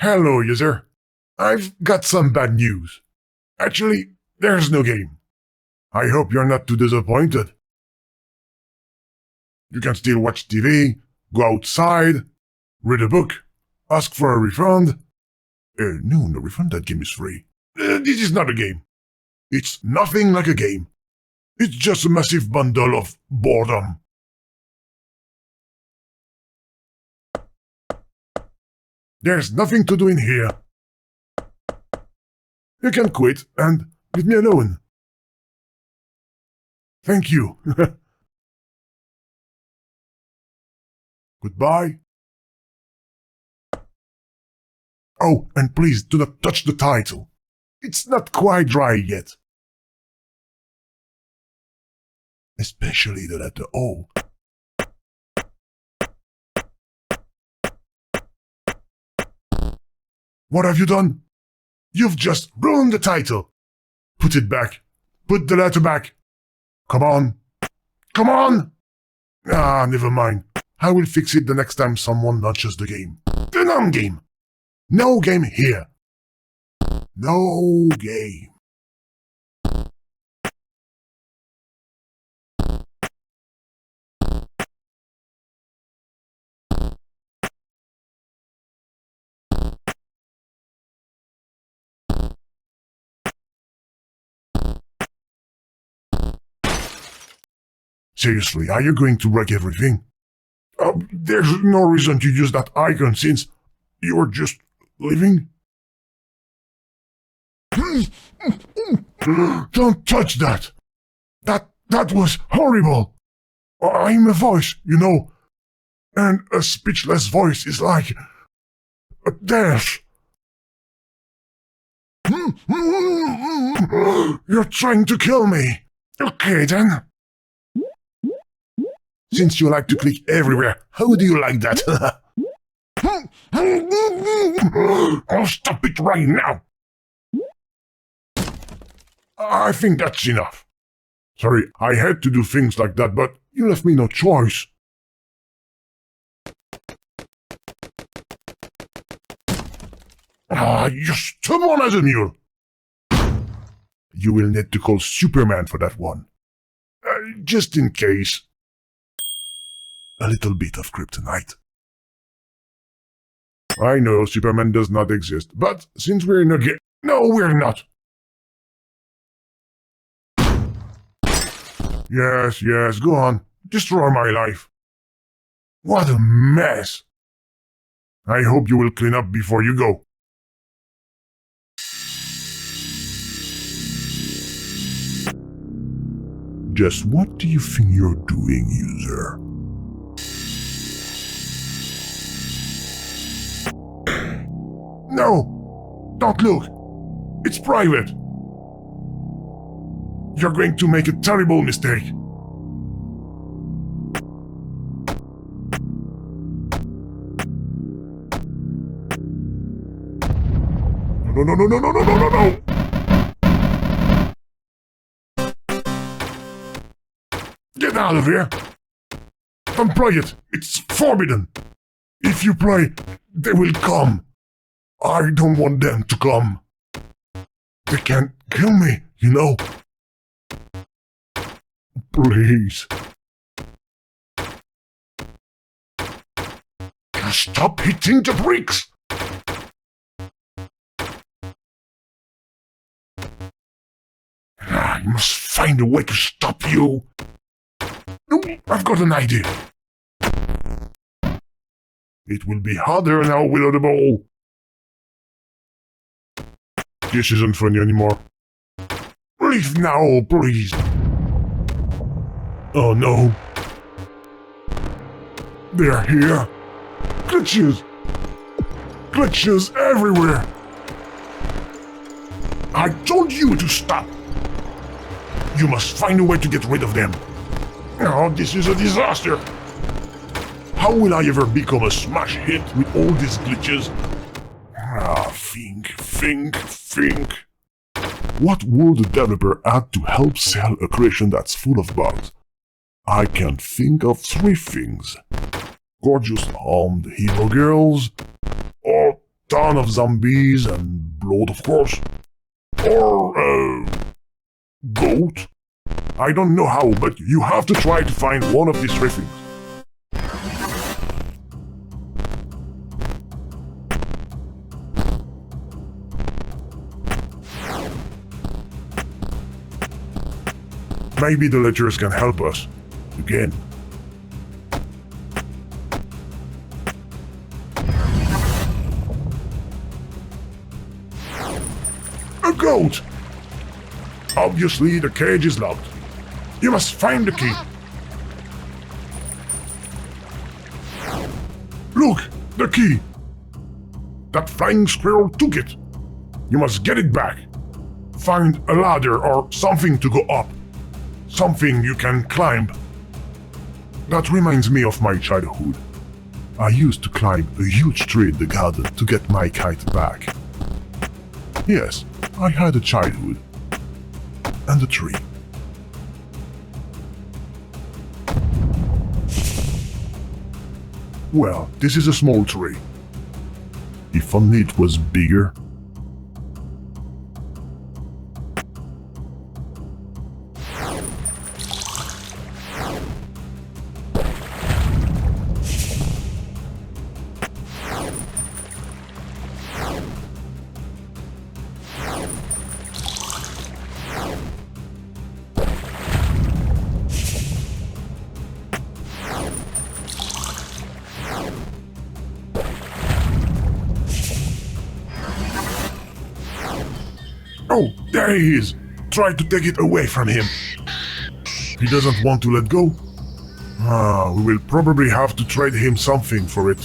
Hello, user. I've got some bad news. Actually, there's no game. I hope you're not too disappointed. You can still watch TV, go outside, read a book, ask for a refund. No refund, that game is free. This is not a game. It's nothing like a game. It's just a massive bundle of boredom. There's nothing to do in here. You can quit and leave me alone. Thank you. Goodbye. Oh, and please do not touch the title. It's not quite dry yet. Especially the letter O. What have you done? You've just ruined the title. Put it back. Put the letter back. Come on. Come on! Ah, never mind. I will fix it the next time someone launches the game. The non-game. No game here. No game. Seriously, are you going to break everything? There's no reason to use that icon since you were just leaving. Don't touch that! That was horrible! I'm a voice, you know, and a speechless voice is like a death. You're trying to kill me. Okay then. Since you like to click everywhere, how do you like that? I'll stop it right now. I think that's enough. Sorry, I had to do things like that, but you left me no choice. You're stubborn as a mule. You will need to call Superman for that one. Just in case. A little bit of kryptonite. I know Superman does not exist, but since we're in a game... No, we're not. Yes, go on. Destroy my life. What a mess. I hope you will clean up before you go. Just what do you think you're doing, user? No! Don't look! It's private! You're going to make a terrible mistake. No! Get out of here! Don't play it! It's forbidden! If you play, they will come. I don't want them to come. They can't kill me, you know. Please. Just stop hitting the bricks! I must find a way to stop you. No, I've got an idea. It will be harder now without a ball. This isn't funny anymore. Leave now, please. Oh no. They're here. Glitches. Glitches everywhere. I told you to stop. You must find a way to get rid of them. Oh, this is a disaster. How will I ever become a smash hit with all these glitches? Think. What would the developer add to help sell a creation that's full of bugs? I can think of 3 things. Gorgeous armed hero girls, or ton of zombies and blood, of course. Or, goat? I don't know how, but you have to try to find one of these three things. Maybe the letters can help us. Again. A goat! Obviously, the cage is locked. You must find the key. Look, the key. That flying squirrel took it. You must get it back. Find a ladder or something to go up. Something you can climb. That reminds me of my childhood. I used to climb a huge tree in the garden to get my kite back. Yes, I had a childhood. And a tree. Well, this is a small tree. If only it was bigger. Oh, there he is! Try to take it away from him. He doesn't want to let go? We will probably have to trade him something for it.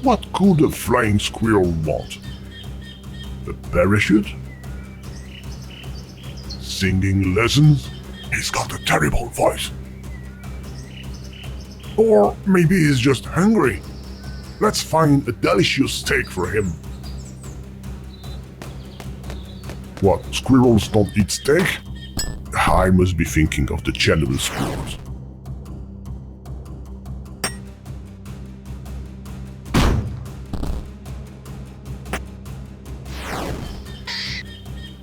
What could a flying squirrel want? A parachute? Singing lessons? He's got a terrible voice. Or maybe he's just hungry. Let's find a delicious steak for him. What, squirrels don't eat steak? I must be thinking of the general squirrels.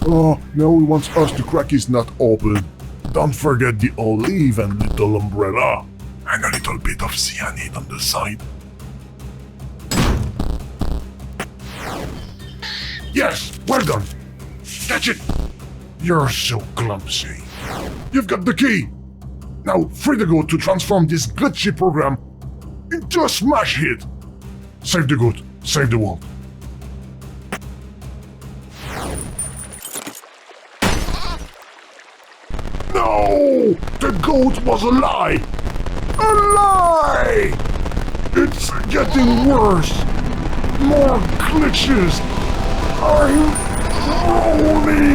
Oh, now he wants us to crack his nut open. Don't forget the olive and little umbrella. And a little bit of cyanide on the side. Yes, well done. Catch it! You're so clumsy. You've got the key! Now free the goat to transform this glitchy program into a smash hit! Save the goat, save the world. No! The goat was a lie! A lie! It's getting worse! More glitches! I'm rolling!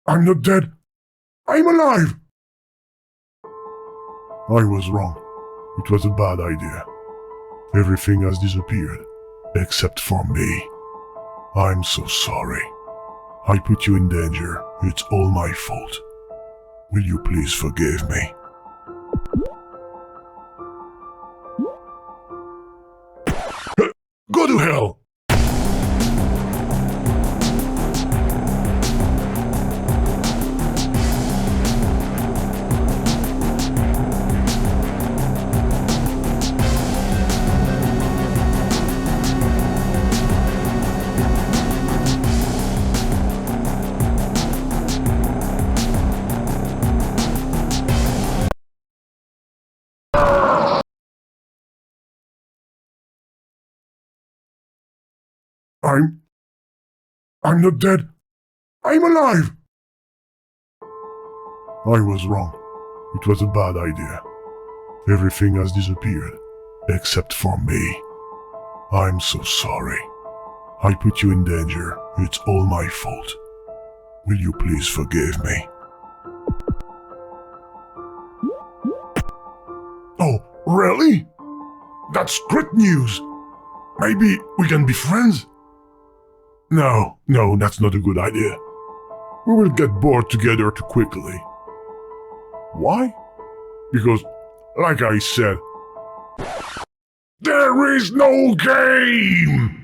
I'm not dead. I'm alive! I was wrong. It was a bad idea. Everything has disappeared, except for me. I'm so sorry. I put you in danger. It's all my fault. Will you please forgive me? Go to hell! I'm not dead. I'm alive! I was wrong. It was a bad idea. Everything has disappeared, except for me. I'm so sorry. I put you in danger. It's all my fault. Will you please forgive me? Oh, really? That's great news. Maybe we can be friends? No, that's not a good idea. We will get bored together too quickly. Why? Because, like I said, there is no game!